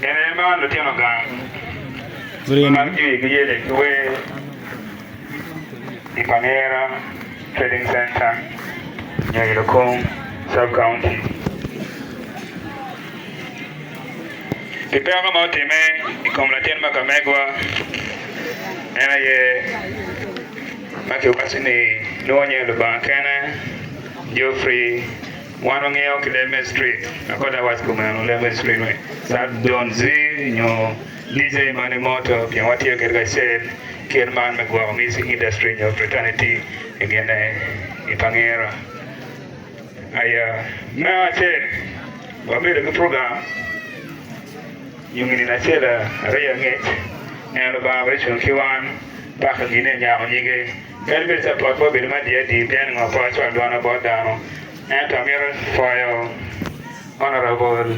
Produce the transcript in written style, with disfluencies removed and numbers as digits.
ene man lo tieno gang Green. man ki giyele kuwe Ipanera Trading Center Nyagilokong Sub-County Kipea kama utime ikomlatien makamegwa ena ye maki ukasini nuonye lubankene Geoffrey Wanongeo Kileme Street akoda waskumano Kileme Street we sa donzi nyo Lije Manimoto pia watia katika sel Kienman megwa music industry nyo fraternity ingene Ipangera aya na sel wabile ku program yung ininasela raya ngit eno ba bachun kiwan baka gine nyao nyige kalbe sa potpo bilma dia di pian ngo po chwa dwana bodano and tamir for your honorable